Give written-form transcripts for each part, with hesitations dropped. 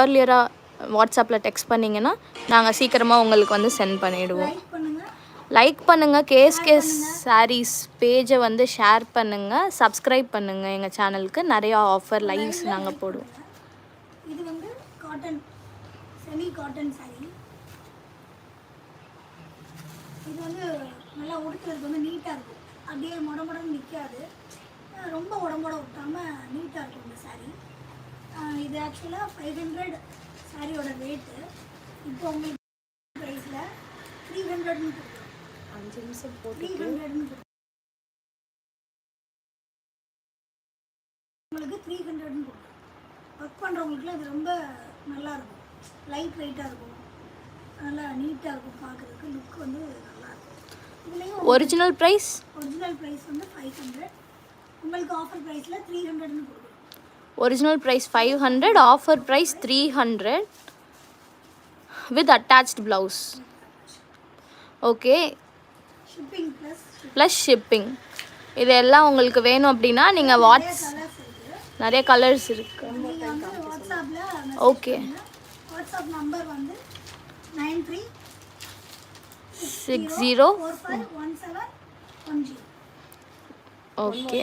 ஏர்லியராக வாட்ஸ்அப்பில் டெக்ஸ்ட் பண்ணிங்கன்னா நாங்கள் சீக்கிரமாக உங்களுக்கு வந்து சென்ட் பண்ணிவிடுவோம். லைக் பண்ணுங்கள், கேஎஸ்கே சாரீஸ் பேஜை வந்து ஷேர் பண்ணுங்கள், சப்ஸ்கிரைப் பண்ணுங்கள் எங்கள் சேனலுக்கு. நிறையா ஆஃபர் லைவ்ஸ் நாங்கள் போடுவோம். இது வந்து காட்டன், செமி காட்டன் சாரி. இது வந்து நல்லா உடுத்துறதுக்கு வந்து நீட்டாக இருக்கும், அப்படியே முடமுடன்னு நிற்காது, ரொம்ப உடம்போட விட்டாமல் நீட்டாக இருக்கும் இந்த சாரீ. இது ஆக்சுவலாக 500 சாரியோட ரேட்டு. இப்போ உங்களுக்கு ப்ரைஸில் 300ன்னு கொடுக்கும். 5 நிமிஷம் போட்டு 300ன்னு கொடுக்கும். உங்களுக்கு 300ன்னு கொடுக்கும். ஒர்க் பண்ணுறவங்களுக்குலாம் இது ரொம்ப நல்லாயிருக்கும், லைட் வெயிட்டாக இருக்கும், நல்லா நீட்டாக இருக்கும், பார்க்குறதுக்கு லுக் வந்து நல்லாயிருக்கும். இதுலேயும் ஒரிஜினல் ப்ரைஸ் வந்து 500. உங்களுக்கு ஆஃபர் ப்ரைஸில் 300ன்னு கொடுக்கும். Original price 500, offer price 300 with attached blouse. Okay, shipping plus shipping. இதெல்லாம் உங்களுக்கு வேணும் அப்படின்னா நீங்கள் நிறைய கலர்ஸ் இருக்கு. ஓகே, வாட்ஸ்அப் நம்பர் வந்து 9360451710. ஓகே,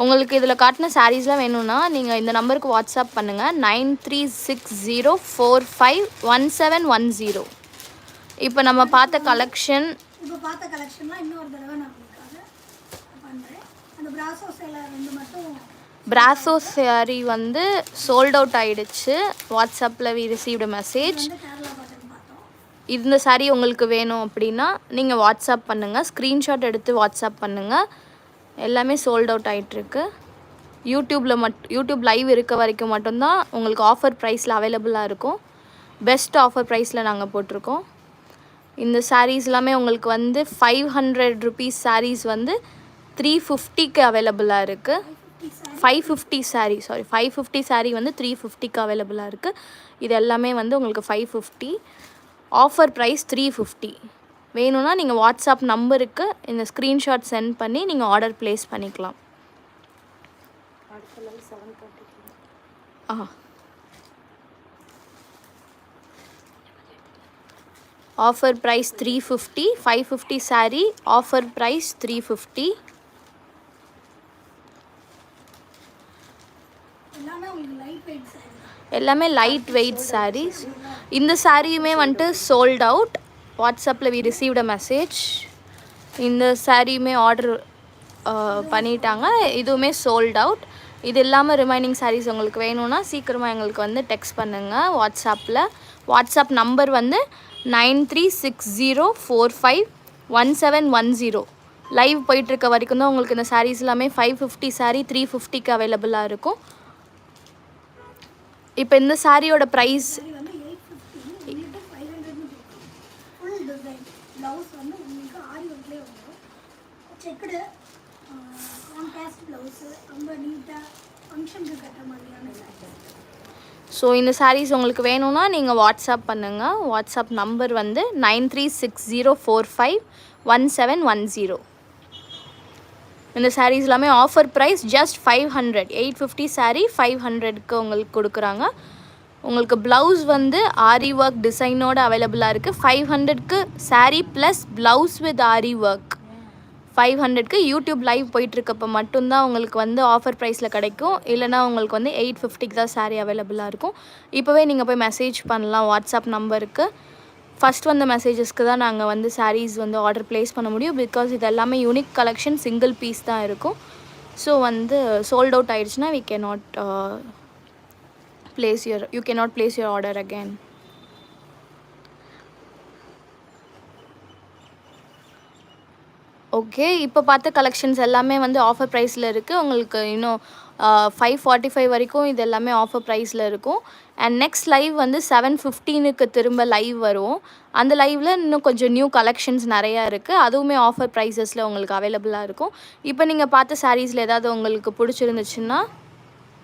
உங்களுக்கு இதில் காட்டின சாரீஸ்லாம் வேணும்னா நீங்கள் இந்த நம்பருக்கு வாட்ஸ்அப் பண்ணுங்கள், 9360451710. இப்போ நம்ம பார்த்த கலெக்ஷன்லாம் இன்னொரு தடவை நான் உங்களுக்காக பண்ணுறேன். அந்த பிராசோ சேலை 2 மட்டும். பிராசோ சாரி வந்து சோல்ட் அவுட் ஆகிடுச்சு. வாட்ஸ்அப்பில் வி ரிசீவ்டு மெசேஜ். இந்த சாரீ உங்களுக்கு வேணும் அப்படின்னா நீங்கள் வாட்ஸ்அப் பண்ணுங்கள், ஸ்க்ரீன்ஷாட் எடுத்து வாட்ஸ்அப் பண்ணுங்கள். எல்லாமே சோல்ட் அவுட் ஆகிட்டுருக்கு. யூடியூப் லைவ் இருக்க வரைக்கும் மட்டும்தான் உங்களுக்கு ஆஃபர் ப்ரைஸில் அவைலபிளாக இருக்கும். பெஸ்ட் ஆஃபர் ப்ரைஸில் நாங்கள் போட்டிருக்கோம். இந்த சாரீஸ் எல்லாமே உங்களுக்கு வந்து 500 ருபீஸ் சாரீஸ் வந்து 350க்கு அவைலபிளாக இருக்குது. 550 சாரீ வந்து 350க்கு அவைலபிளாக இருக்குது. இது எல்லாமே வந்து உங்களுக்கு 550, ஆஃபர் ப்ரைஸ் 350. வேணும்னா நீங்கள் வாட்ஸ்அப் நம்பருக்கு இந்த ஸ்க்ரீன்ஷாட் சென்ட் பண்ணி நீங்கள் ஆர்டர் ப்ளேஸ் பண்ணிக்கலாம். Offer price 350, 550 sorry, offer price 350. எல்லாமே லைட் வெயிட் சாரீஸ். இந்த சாரியுமே வந்துட்டு சோல்ட் அவுட். வாட்ஸ்அப்பில் வி ரிசீவ்ட் அ மெசேஜ். இந்த சாரியுமே ஆர்டர் பண்ணிட்டாங்க, இதுவுமே சோல்ட் அவுட். இது இல்லாமல் ரிமைனிங் சாரீஸ் உங்களுக்கு வேணும்னா சீக்கிரமாக எங்களுக்கு வந்து டெக்ஸ்ட் பண்ணுங்கள் வாட்ஸ்அப்பில். வாட்ஸ்அப் நம்பர் வந்து 9360451710. லைவ் போயிட்டுருக்க வரைக்கும் தான் உங்களுக்கு இந்த சாரீஸ் எல்லாமே 550 சாரீ 350க்கு அவைலபிளாக இருக்கும். இப்போ இந்த சாரியோட ப்ரைஸ் ஸோ இந்த சாரீஸ் உங்களுக்கு வேணும்னா நீங்கள் வாட்ஸ்அப் பண்ணுங்கள். வாட்ஸ்அப் நம்பர் வந்து 9360451710. இந்த சாரீஸ் எல்லாமே ஆஃபர் ப்ரைஸ் ஜஸ்ட் 500. 850 சாரீ 500க்கு உங்களுக்கு கொடுக்குறாங்க. உங்களுக்கு ப்ளவுஸ் வந்து ஆரி ஒர்க் டிசைனோடு அவைலபிளாக இருக்குது. 500க்கு saree plus blouse with aari work. 500க்கு யூடியூப் லைவ் போயிட்டுருக்கப்போ மட்டும்தான் உங்களுக்கு வந்து ஆஃபர் ப்ரைஸில் கிடைக்கும். இல்லைனா உங்களுக்கு வந்து 850க்கு தான் சாரீ அவைலபிளாக இருக்கும். இப்போவே நீங்கள் போய் மெசேஜ் பண்ணலாம் வாட்ஸ்அப் நம்பருக்கு. ஃபஸ்ட் வந்த மெசேஜஸ்க்கு தான் நாங்கள் வந்து சாரீஸ் வந்து ஆர்டர் ப்ளேஸ் பண்ண முடியும். பிகாஸ் இது எல்லாமே யூனிக் கலெக்ஷன், சிங்கிள் பீஸ் தான் இருக்கும். ஸோ வந்து சோல்ட் அவுட் ஆகிடுச்சுன்னா you cannot place your order again. Okay, இப்போ பார்த்த கலெக்ஷன்ஸ் எல்லாமே வந்து ஆஃபர் ப்ரைஸில் இருக்குது. உங்களுக்கு இன்னும் 545 வரைக்கும் இது எல்லாமே ஆஃபர் ப்ரைஸில் இருக்கும். அண்ட் நெக்ஸ்ட் லைவ் வந்து 7:15க்கு திரும்ப லைவ் வரும். அந்த லைவில் இன்னும் கொஞ்சம் நியூ கலெக்ஷன்ஸ் நிறையா இருக்குது. அதுவுமே ஆஃபர் ப்ரைஸஸில் உங்களுக்கு அவைலபிளாக இருக்கும். இப்போ நீங்கள் பார்த்த சாரீஸில் ஏதாவது உங்களுக்கு பிடிச்சிருந்துச்சுன்னா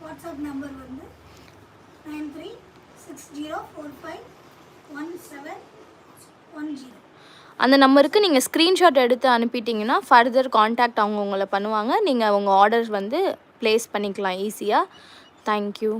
வாட்ஸ்அப் நம்பர் வந்து 9360451710. அந்த நம்பருக்கு நீங்கள் ஸ்க்ரீன்ஷாட் எடுத்து அனுப்பிட்டிங்கன்னா ஃபர்தர் காண்டாக்ட் அவங்க உங்களை பண்ணுவாங்க. நீங்கள் உங்கள் ஆர்டர் வந்து ப்ளேஸ் பண்ணிக்கலாம் ஈஸியாக. தேங்க்யூ.